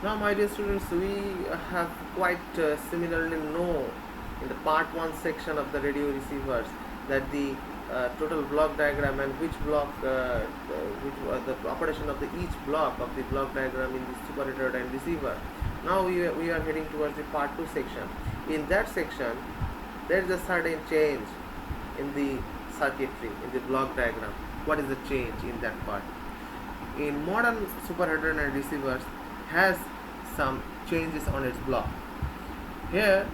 Now, my dear students, we have quite similarly know in the part 1 section of the radio receivers that the total block diagram and which the operation of the each block of the block diagram in the super and receiver. Now we are heading towards the part 2 section. In that section, there is a certain change in the circuitry, in the block diagram. What is the change in that part? In modern super and receivers has some changes on its block. Here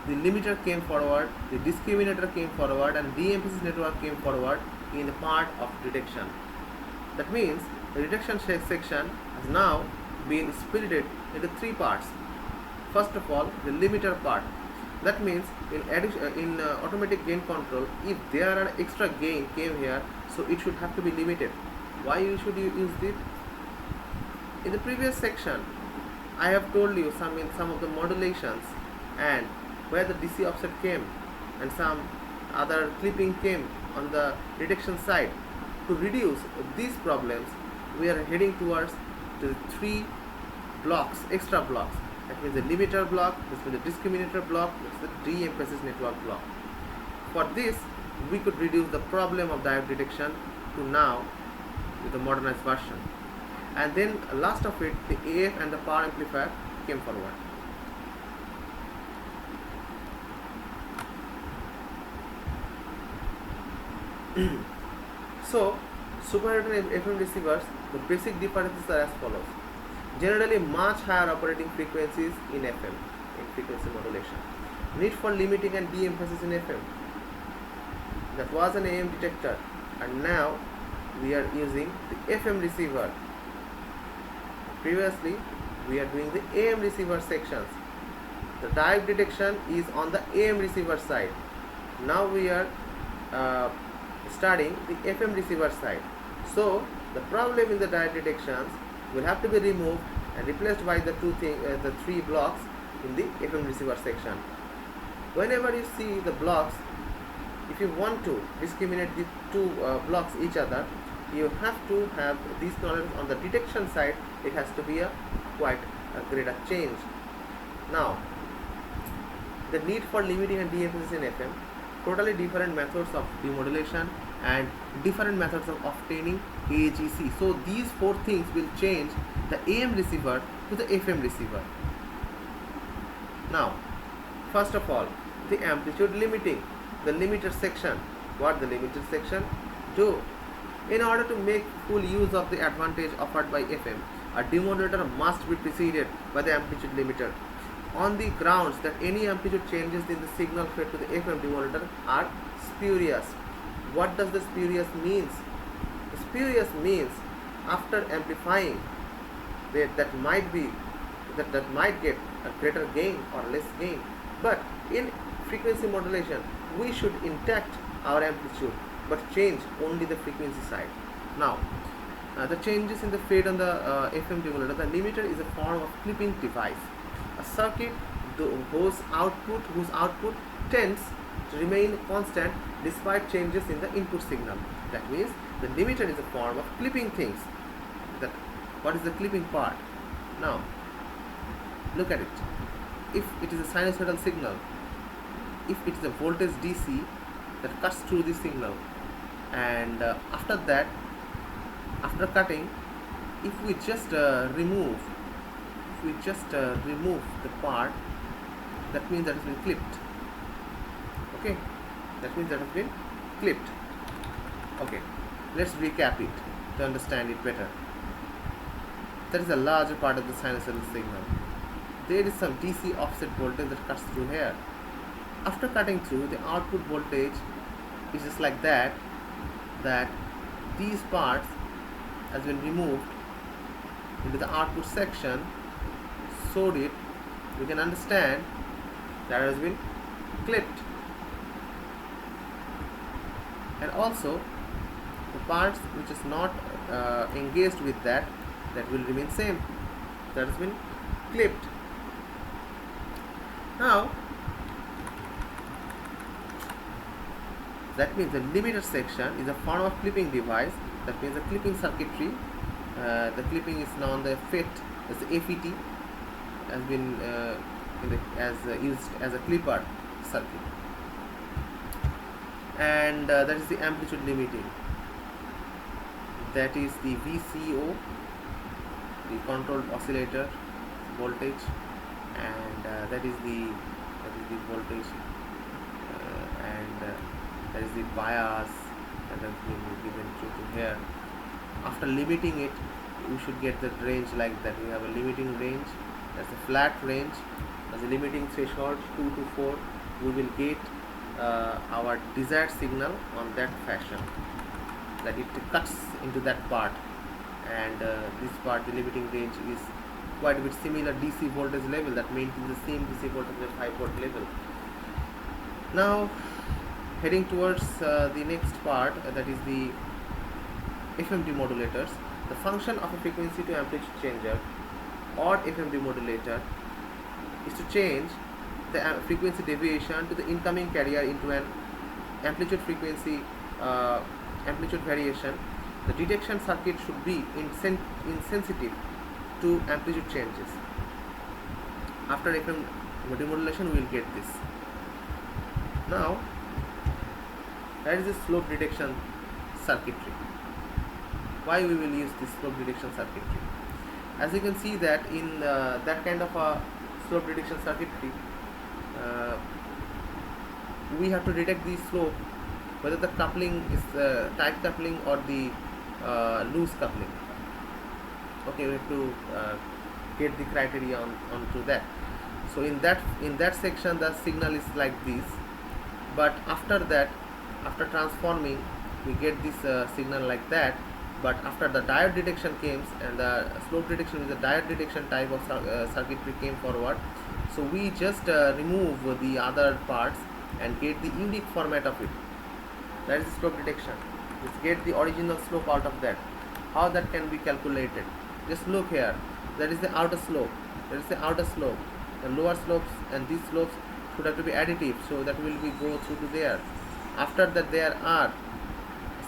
the limiter came forward, the discriminator came forward, and de-emphasis network came forward in the part of detection. That means the detection section has now been split into 3 parts. First of all, the limiter part. That means in automatic gain control, if there are extra gain came here, so it should have to be limited. Why should you use it? In the previous section, I have told you some of the modulations and where the DC offset came and some other clipping came on the detection side. To reduce these problems, we are heading towards the 3 blocks, extra blocks. That means the limiter block, this means the discriminator block, this is the de-emphasis network block. For this, we could reduce the problem of diode detection to now with the modernized version. And then last of it, the AF and the power amplifier came forward. So, super and FM receivers, the basic differences are as follows. Generally much higher operating frequencies in FM, in frequency modulation. Need for limiting and de-emphasis in FM. That was an AM detector, and now we are using the FM receiver. Previously, we are doing the AM receiver sections. The diode detection is on the AM receiver side. Now we are studying the FM receiver side. So the problem in the diode detections will have to be removed and replaced by the 3 blocks in the FM receiver section. Whenever you see the blocks, if you want to discriminate the 2 blocks each other, you have to have these knowledge on the detection side. It has to be quite a greater change. Now, the need for limiting and de-emphasis in FM, totally different methods of demodulation and different methods of obtaining AGC. So these 4 things will change the AM receiver to the FM receiver. Now, first of all, the amplitude limiting, the limiter section. What the limiter section do? In order to make full use of the advantage offered by FM, a demodulator must be preceded by the amplitude limiter, on the grounds that any amplitude changes in the signal fed to the FM demodulator are spurious. What does the spurious means? The spurious means after amplifying, that might get a greater gain or less gain. But in frequency modulation, we should intact our amplitude but change only the frequency side. Now, the changes in the fade on the FM demodulator. The limiter is a form of clipping device, a circuit whose output tends to remain constant despite changes in the input signal. That means the limiter is a form of clipping things. What is the clipping part? Now, look at it. If it is a sinusoidal signal, if it is a voltage DC that cuts through the signal, and after cutting, if we just remove the part, that means that has been clipped. Okay, that means that has been clipped. Okay, let's recap it to understand it better. That is a larger part of the sinusoidal signal. There is some DC offset voltage that cuts through here. After cutting through, the output voltage is just like that these parts has been removed into the output section, so we can understand that has been clipped. And also the parts which is not engaged with that will remain same, that has been clipped. Now, that means the limiter section is a form of clipping device. That means the clipping circuitry. The clipping is now on the FET, that's the FET, has been used as a clipper circuit, and that is the amplitude limiting. That is the VCO, the controlled oscillator voltage, and that is the voltage, and that is the bias that has been given to here. After limiting it, we should get the range like that. We have a limiting range, that's a flat range. As a limiting threshold 2 to 4, we will get our desired signal on that fashion, that it cuts into that part, and this part, the limiting range, is quite a bit similar DC voltage level that maintains the same DC voltage at 5 volt level. Now heading towards the next part, that is the Fmd modulators. The function of a frequency to amplitude changer or Fmd modulator is to change the frequency deviation to the incoming carrier into an amplitude frequency amplitude variation. The detection circuit should be insensitive to amplitude changes. After Fmd modulation, we will get this. Now, that is the slope detection circuitry. Why we will use this slope detection circuitry? As you can see that in that kind of a slope detection circuitry, we have to detect the slope, whether the coupling is tight coupling or the loose coupling. Okay, we have to get the criteria onto that. So in that section, the signal is like this, but after that, after transforming, we get this signal like that. But after the diode detection came, and the slope detection with the diode detection type of circuitry came forward, so we just remove the other parts and get the unique format of it. That is slope detection. Just get the original slope out of that. How that can be calculated? Just look here. That is the outer slope. That is the outer slope. The lower slopes and these slopes should have to be additive, so that will be go through to there. After that, there are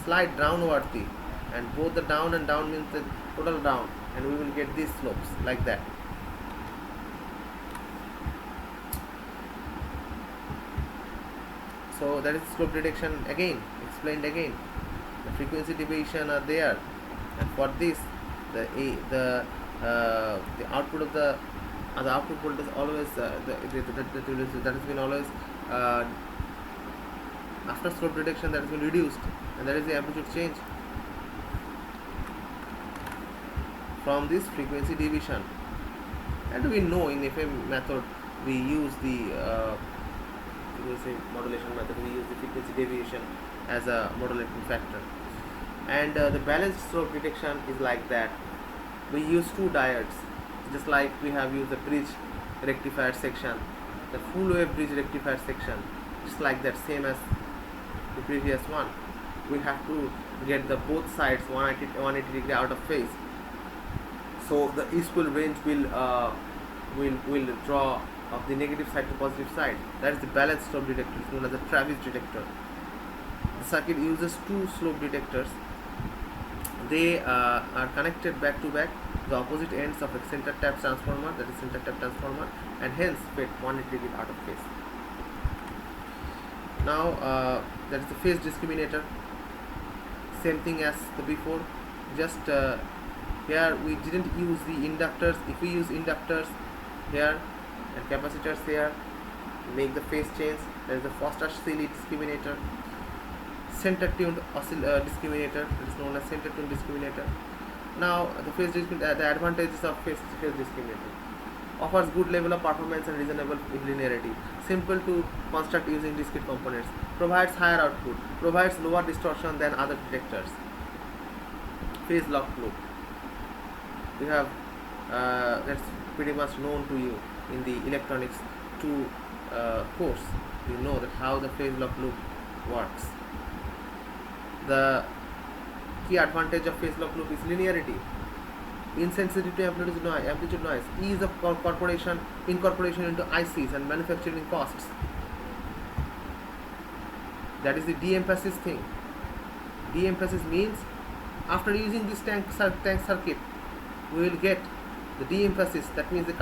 slight downwardly, and both the down and down means the total down, and we will get these slopes like that. So that is slope detection again, explained again. The frequency deviation are there, and for this, the output of the output voltage always that has been always after slope detection, that has been reduced, and that is the amplitude change from this frequency division. And we know in FM method we use the modulation method, we use the frequency deviation as a modulating factor. And the balanced slope detection is like that. We use two diodes, just like we have used the bridge rectifier section, the full wave bridge rectifier section, just like that, same as the previous one. We have to get the both sides 180 degree out of phase, so the equal range will draw of the negative side to positive side. That is the balanced slope detector, it's known as the Travis detector. The circuit uses two slope detectors. They are connected back to back, the opposite ends of a center tap transformer, that is center tap transformer, and hence fed 180 degree out of phase. Now that is the phase discriminator. Same thing as the before, just here we didn't use the inductors. If we use inductors here and capacitors here, make the phase change. There is the Foster Seeley discriminator, center tuned discriminator, that is known as center tuned discriminator. Now the phase discriminator, the advantages of phase discriminator: offers good level of performance and reasonable linearity, simple to construct using discrete components, provides higher output, provides lower distortion than other detectors. Phase lock loop, we have that's pretty much known to you in the electronics 2 course. You know that how the phase lock loop works. The key advantage of phase lock loop is linearity, insensitivity to amplitude noise, ease of incorporation into ICs and manufacturing costs. That is the de-emphasis thing. De-emphasis means after using this tank circuit, we will get the de-emphasis. That means the cut